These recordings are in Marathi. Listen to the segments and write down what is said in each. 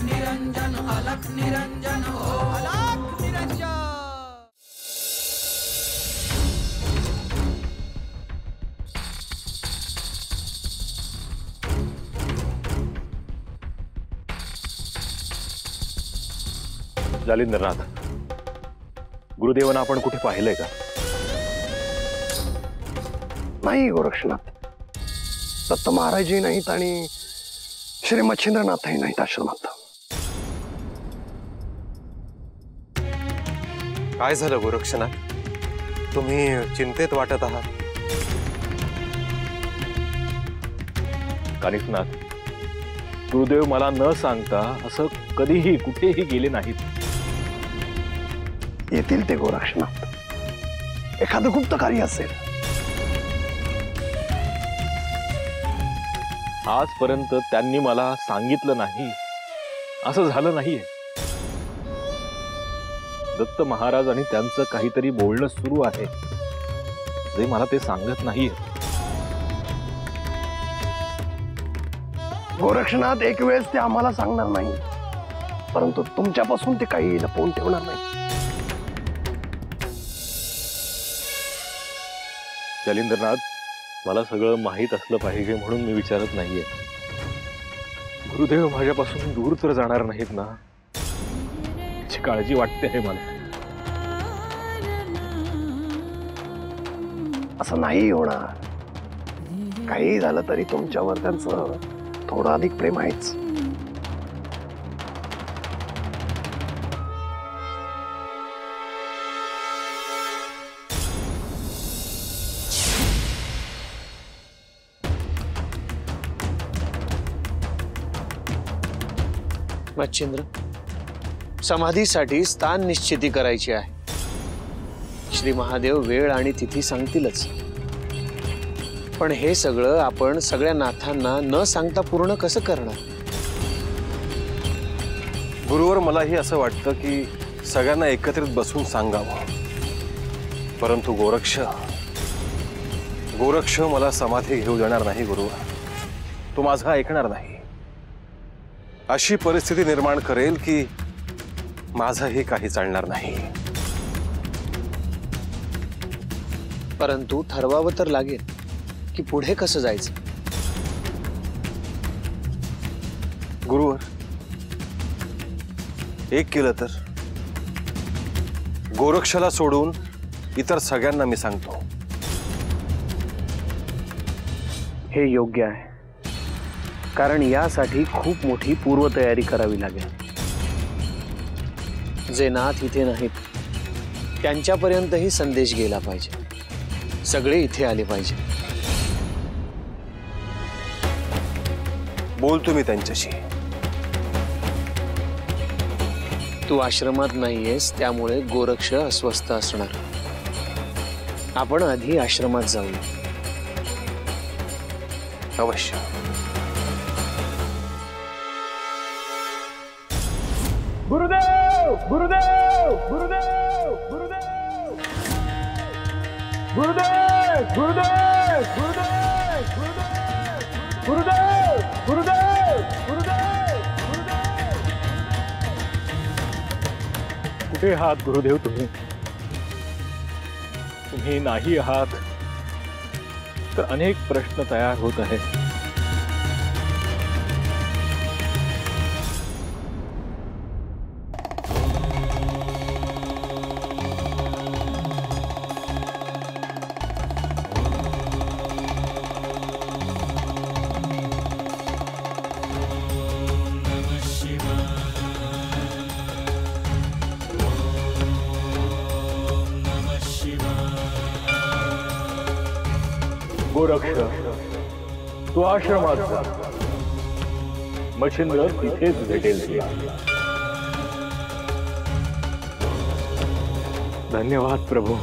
निरंजन अलख निरंजन हो अलख निरंजन। जालिंदरनाथ, गुरुदेवांना आपण कुठे पाहिलंय का? नाही गोरक्षनाथ, दत्त महाराजही नाहीत आणि श्री मच्छिंद्रनाथही नाहीत आश्रमात। काय झालं गोरक्षनाथ, तुम्ही चिंतेत वाटत आहात? कानिफनाथ, गुरुदेव मला न सांगता असं कधीही कुठेही गेले नाहीत। येतील ते गोरक्षनाथ, एखादं गुप्त कार्य असेल। आजपर्यंत त्यांनी मला सांगितलं नाही असं झालं नाहीये। दत्त महाराज आणि त्यांचं काहीतरी बोलणं सुरू आहे जे मला ते सांगत नाहीये। गोरक्षनाथ, एक वेळेस ते आम्हाला सांगणार नाही, परंतु तुमच्यापासून ते काही लपवून ठेवणार नाही। जालिंदरनाथ, मला सगळं माहीत असलं पाहिजे म्हणून मी विचारत नाहीये। गुरुदेव माझ्यापासून दूर तर जाणार नाहीत ना, याची काळजी वाटते आहे मला। असं नाही होणार, काही झालं तरी तुमच्यावर त्यांचं थोडं अधिक प्रेम आहेच। मच्छिंद्र, समाधीसाठी स्थान निश्चिती करायची आहे। श्री महादेव वेळ आणि तिथी सांगतीलच, पण हे सगळं आपण सगळ्या नाथांना न सांगता पूर्ण कसं करणार? गुरुवर मलाही असं वाटतं की सगळ्यांना एकत्रित बसून सांगावं, परंतु गोरक्ष मला समाधी घेऊ देणार नाही गुरुवर। तो माझा ऐकणार नाही, अशी परिस्थिती निर्माण करेल की माझंही काही चालणार नाही। परंतु ठरवावं तर लागेल की पुढे कसं जायचं। गुरुवर, एक केलं तर गोरक्षला सोडून इतर सगळ्यांना मी सांगतो। हे योग्य आहे, कारण यासाठी खूप मोठी पूर्वतयारी करावी लागेल। जे नाथ इथे नाहीत त्यांच्यापर्यंतही संदेश गेला पाहिजे, सगळे इथे आले पाहिजे। बोल तुम्ही त्यांच्याशी। तू आश्रमात नाहीयेस, त्यामुळे गोरक्ष अस्वस्थ असणार। आपण आधी आश्रमात जाऊया। अवश्य। गुरुदेव, गुरुदेव, गुरुदेव, गुरुदेव, गुरुदेव, गुरुदेव, गुरुदेव, गुरुदेव, गुरुदेव, गुरुदेव, गुरुदेव। कुठे आहात गुरुदेव तुम्ही? तुम्ही नाही आहात तर अनेक प्रश्न तयार होत आहेत। गोरक्ष, तू आश्रमात जा, मच्छिंद्र तिथेच भेटेल तुला। धन्यवाद प्रभू।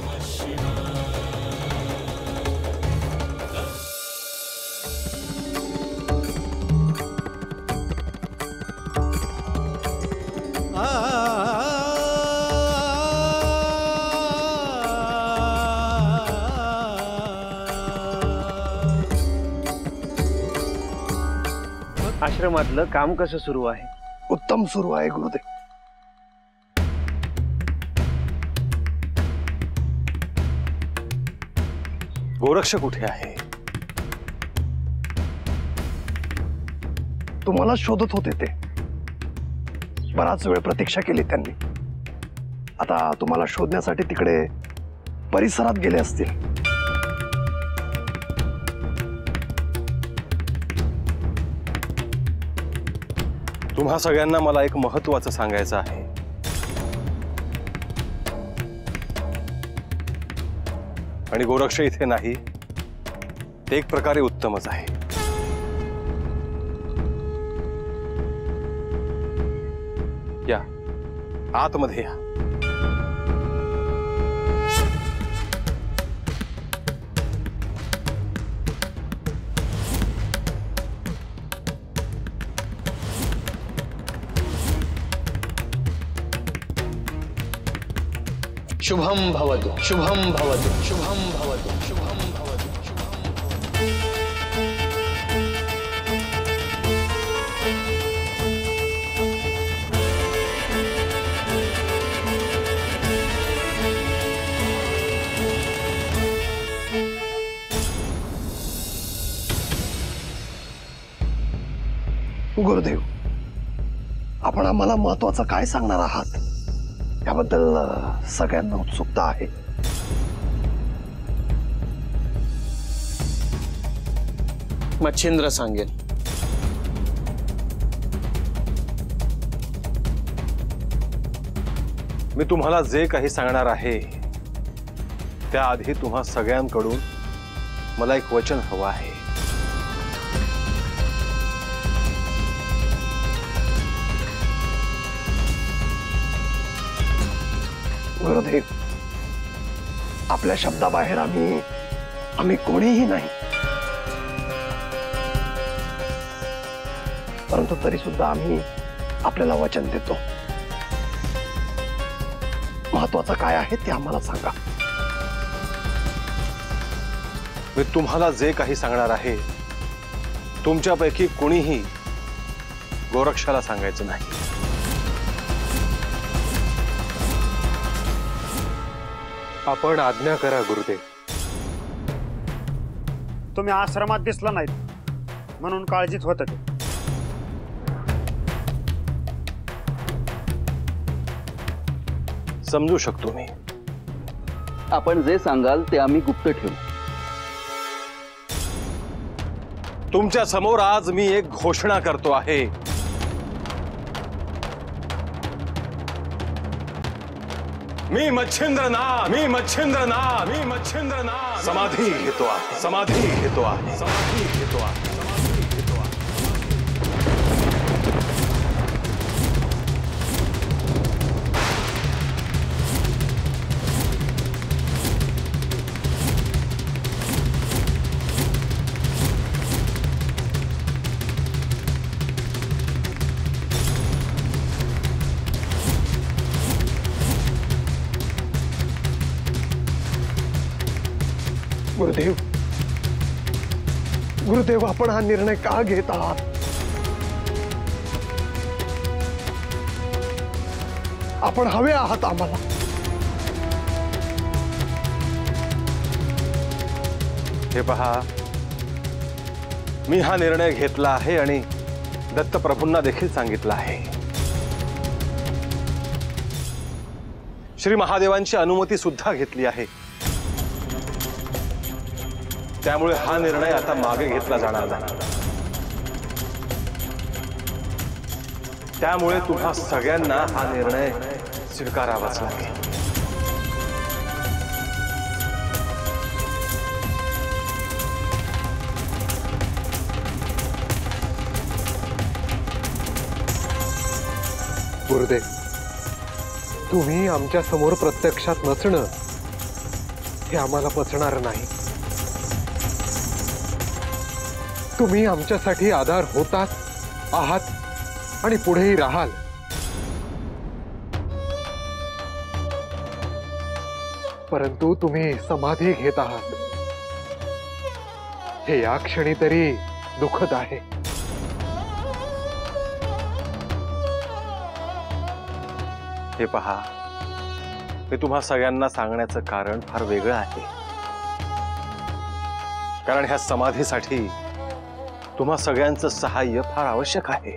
आश्रमातलं काम कसं सुरू आहे? उत्तम सुरू आहे गुरुदेव. गोरक्ष कुठे आहे? तुम्हाला शोधत होते ते. बराच वेळ प्रतीक्षा केली त्यांनी. आता तुम्हाला शोधण्यासाठी तिकडे परिसरात गेले असतील. तुम्हा सगळ्यांना मला एक महत्त्वाचं सांगायचं आहे. आणि गोरक्ष इथे नाही, ते एक प्रकारे उत्तमच आहे. या आतमध्ये या. शुभम भवतु, शुभम भवतु, शुभम भवतु, शुभम भवतु, शुभम भवतु. गुरुदेव, आपण आम्हाला महत्वाचं काय सांगणार आहात याबद्दल सगळ्यांना उत्सुकता आहे. मच्छिंद्र सांगेल. मी तुम्हाला जे काही सांगणार आहे त्याआधी तुम्हा सगळ्यांकडून मला एक वचन हवं आहे. गुरुदेव, आपल्या शब्दाबाहेर आम्ही कोणीही नाही. परंतु तरी सुद्धा आम्ही आपल्याला वचन देतो. महत्वाचं काय आहे ते आम्हाला सांगा. मी तुम्हाला जे काही सांगणार आहे तुमच्यापैकी कोणीही गोरक्षाला सांगायचं नाही. आपण आज्ञा करा गुरुदेव. तुम्ही आश्रमात दिसला नाहीत म्हणून काळजीत होत ते. समजू शकतो मी. आपण जे सांगाल ते आम्ही गुप्त ठेवू. तुमच्या समोर आज मी एक घोषणा करतो आहे. मी मच्छिंद्र समाधी घेतो आहे. समाधी घेतो आहे. समाधी घेतो आहे. समाधी घेतो आहे. गुरुदेव, गुरुदेव, आपण हा निर्णय का घेत आहात? आपण हवे आहात आम्हाला. हे पहा, मी हा निर्णय घेतला आहे आणि दत्तप्रभूंना देखील सांगितलं आहे. श्री महादेवांची अनुमती सुद्धा घेतली आहे. त्यामुळे हा निर्णय आता मागे घेतला जाणार नाही. त्यामुळे तुम्हा सगळ्यांना हा निर्णय स्वीकारावाच लागेल. गुरुदेव, तुम्ही आमच्या समोर प्रत्यक्षात नसणं हे आम्हाला पचणार नाही. तुम्ही आमच्यासाठी आधार होतात, आहात आणि पुढेही राहाल. परंतु तुम्ही समाधी घेत आहात हे या क्षणी तरी दुःखद आहे. हे पहा, मी तुम्हा सगळ्यांना सांगण्याचं कारण फार वेगळं आहे. कारण ह्या समाधीसाठी तुम्हा सगळ्यांचं सहाय्य फार आवश्यक आहे.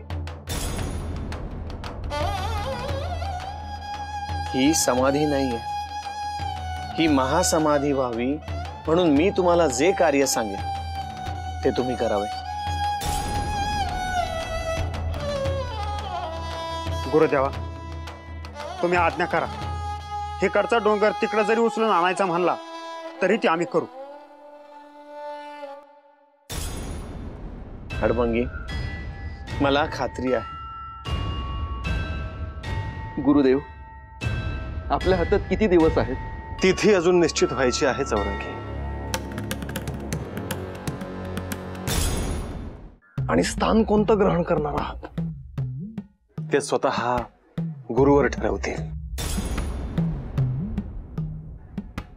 ही समाधी नाहीये, ही महासमाधी व्हावी म्हणून मी तुम्हाला जे कार्य सांगेन ते तुम्ही करावे. गुरुदेवा, तुम्ही आज्ञा करा. इकडचा डोंगर तिकडे जरी उचलून आणायचा म्हणला तरी ते आम्ही करू. हडबंगी, मला खात्री आहे. गुरुदेव, आपल्या हातात किती दिवस आहेत? तिथी अजून निश्चित व्हायची आहे चौरंगी. आणि स्थान कोणतं ग्रहण करणार आहात ते स्वतः गुरुवर ठरवतील.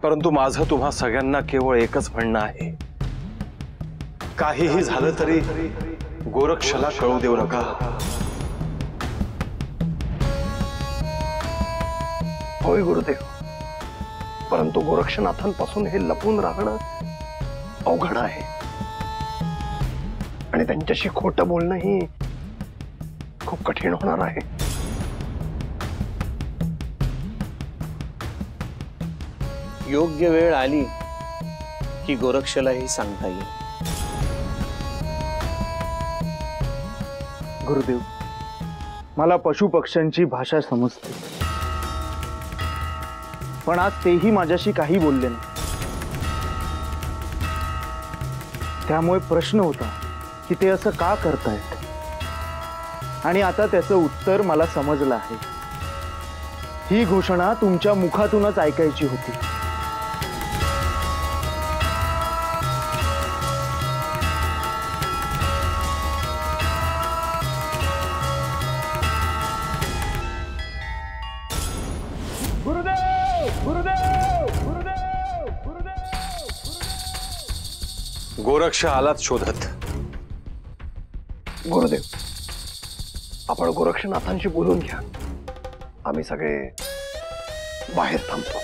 परंतु माझं तुम्हा सगळ्यांना केवळ एकच म्हणणं आहे, काहीही झालं तरी गोरक्षला कळू देऊ नका. होय गुरुदेव, परंतु गोरक्षनाथांपासून हे लपून राहणं अवघड आहे आणि त्यांच्याशी खोटं बोलणंही खूप कठीण होणार आहे. योग्य वेळ आली की गोरक्षलाही सांगता येईल. गुरुदेव, मला पशु पक्ष्यांची भाषा समजते, पण आज तेही माझ्याशी काही बोलले नाही. त्यामुळे प्रश्न होता की ते असं का करतायत, आणि आता त्याचं उत्तर मला समजलं आहे. ही घोषणा तुमच्या मुखातूनच ऐकायची होती. गोरक्ष आलात शोधत. गुरुदेव, आपण गोरक्षनाथांशी बोलून घ्या. आम्ही सगळे बाहेर थांबतो.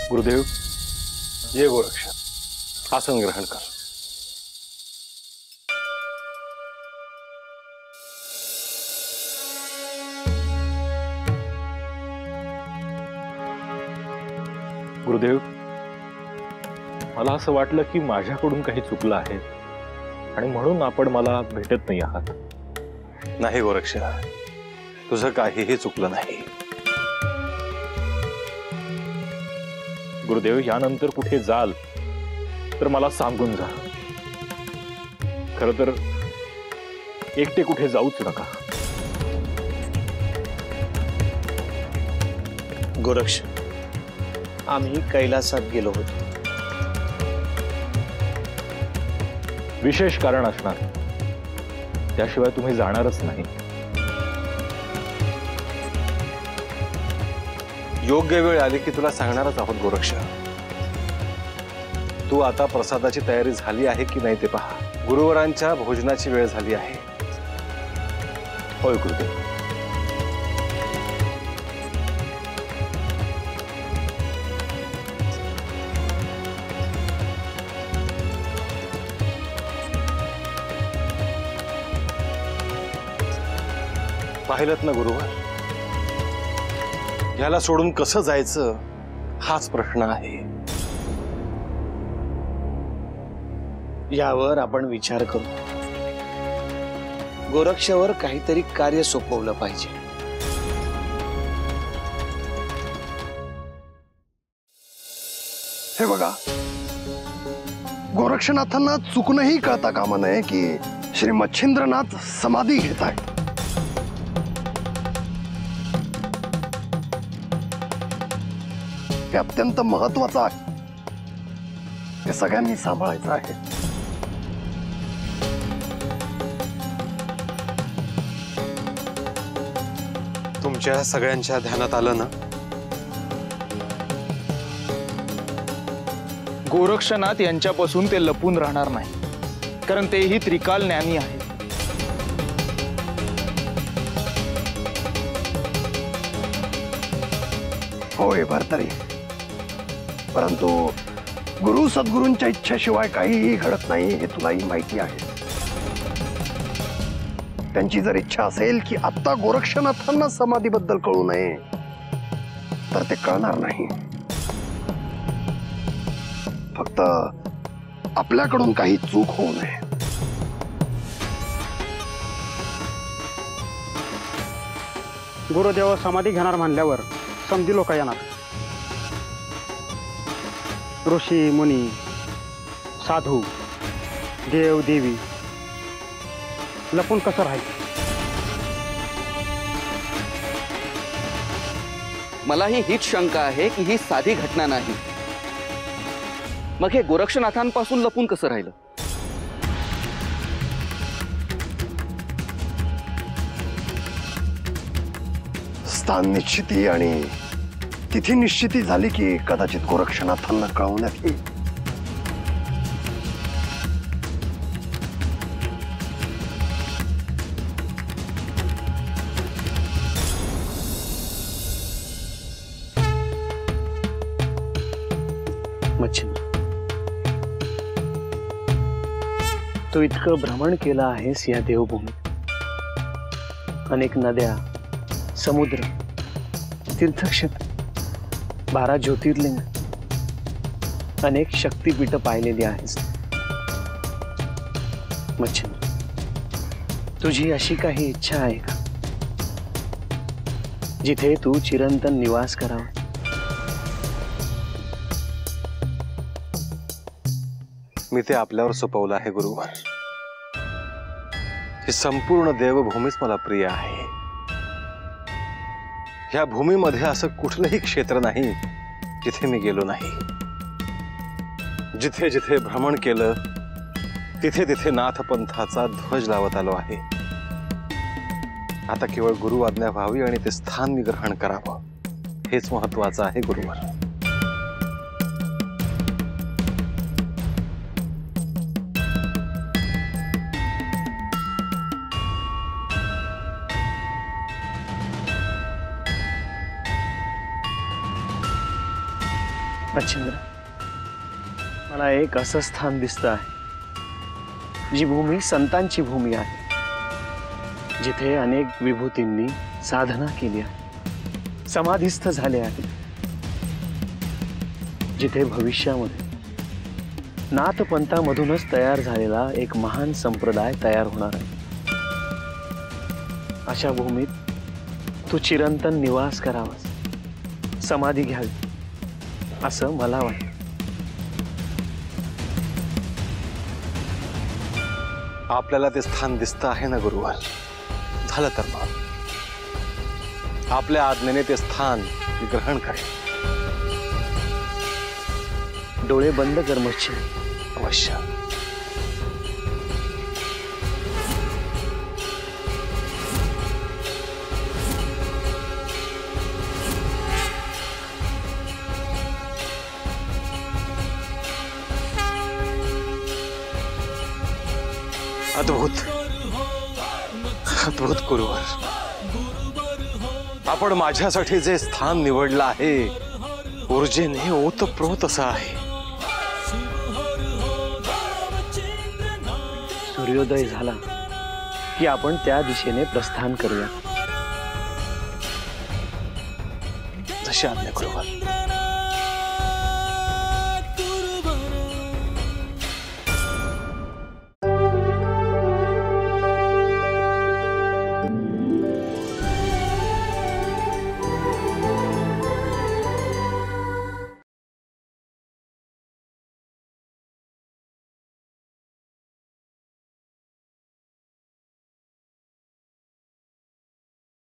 गुरुदेव, ये गोरक्ष, आसन ग्रहण कर. गुरुदेव, मला असं वाटलं की माझ्याकडून काही चुकलं आहे आणि म्हणून आपण मला भेटत नाही आहात. नाही गोरक्ष, तुझं काहीही चुकलं नाही. गुरुदेव, यानंतर कुठे जाल तर मला सांगून जा. खरं तर एकटे कुठे जाऊच नका. गोरक्ष, आम्ही कैलासात गेलो होतो. विशेष कारण असणार, त्याशिवाय तुम्ही जाणारच नाही. योग्य वेळ आली की तुला सांगणारच आहोत गोरक्ष. तू आता प्रसादाची तयारी झाली आहे की नाही ते पहा. गुरुवरांच्या भोजनाची वेळ झाली आहे. होय गुरुदेव. पाहिलत ना गुरुवर, ह्याला सोडून कसं जायचं हाच प्रश्न आहे. यावर आपण विचार करू. गोरक्षवर काहीतरी कार्य सोपवलं पाहिजे. हे बघा, गोरक्षनाथांना चुकूनही कळता कामा नये की श्री मच्छिंद्रनाथ समाधी घेत आहे. हे अत्यंत महत्वाचं आहे. हे सगळ्यांनी सांभाळायचं आहे. तुमच्या सगळ्यांच्या ध्यानात आलं ना? गोरक्षनाथ यांच्यापासून ते लपून राहणार नाही, कारण तेही त्रिकाल ज्ञानी आहे. होय भरतरी, परंतु गुरु सद्गुरूंच्या इच्छेशिवाय काहीही घडत नाही हे तुलाही माहिती आहे. त्यांची जर इच्छा असेल की आत्ता गोरक्षनाथांना समाधीबद्दल कळू नये, तर ते कळणार नाही. फक्त आपल्याकडून काही चूक होऊ नये. गुरुदेव समाधी घेणार म्हणल्यावर समधी लोक येणार. ऋषी मुनी, साधू, देव देवी लपून कसं राहील? मलाही हीच शंका आहे की ही साधी घटना नाही. मग हे गोरक्षनाथांपासून लपून कसं राहिलं? स्थान निश्चिती आणि तिथी निश्चिती झाली की कदाचित गोरक्षनाथांना कळवण्यात येईल. मच्छिंद्र, तू इतकं भ्रमण केलं आहेस या देवभूमीत. अनेक नद्या, समुद्र, तीर्थक्षेत्र, 12 ज्योतिर्लिंग, अनेक शक्तिपीठ पाहिलेली आहेस. मच्छिंद्र, तुझी अशी काही इच्छा आहे का जिथे तू चिरंतन निवास करावा? मी ते आपल्यावर सोपवलं आहे गुरुवर. ही संपूर्ण देवभूमीच मला प्रिय आहे. या भूमीमध्ये असं कुठलंही क्षेत्र नाही जिथे मी गेलो नाही. जिथे जिथे भ्रमण केलं तिथे तिथे नाथपंथाचा ध्वज लावत आलो आहे. आता केवळ गुरु आज्ञा व्हावी आणि ते स्थान मी ग्रहण करावं हेच महत्वाचं आहे गुरुवर. मच्छिंद्र, मला एक असं स्थान दिसतं आहे जी भूमी संतांची भूमी आहे, जिथे अनेक विभूतींनी साधना केली आहे, समाधिस्थ झाले आहे, जिथे भविष्यामध्ये नाथपंथामधूनच तयार झालेला एक महान संप्रदाय तयार होणार आहे. अशा भूमीत तू चिरंतन निवास करावास, समाधी घ्यावी असं मला वाटतं. आपल्याला ते स्थान दिसतं आहे ना गुरुवर. झालं तर मग आपल्या आज्ञेने ते स्थान ग्रहण करेल. डोळे बंद कर मच्छिंद्र. अवश्य. अद्भुत अद्भुत गुरुवर, आपण माझ्यासाठी जे स्थान निवडलं आहे ऊर्जेने ओतप्रोत असं आहे. सूर्योदय झाला की आपण त्या दिशेने प्रस्थान करूया. जशी आज्ञा गुरुवर.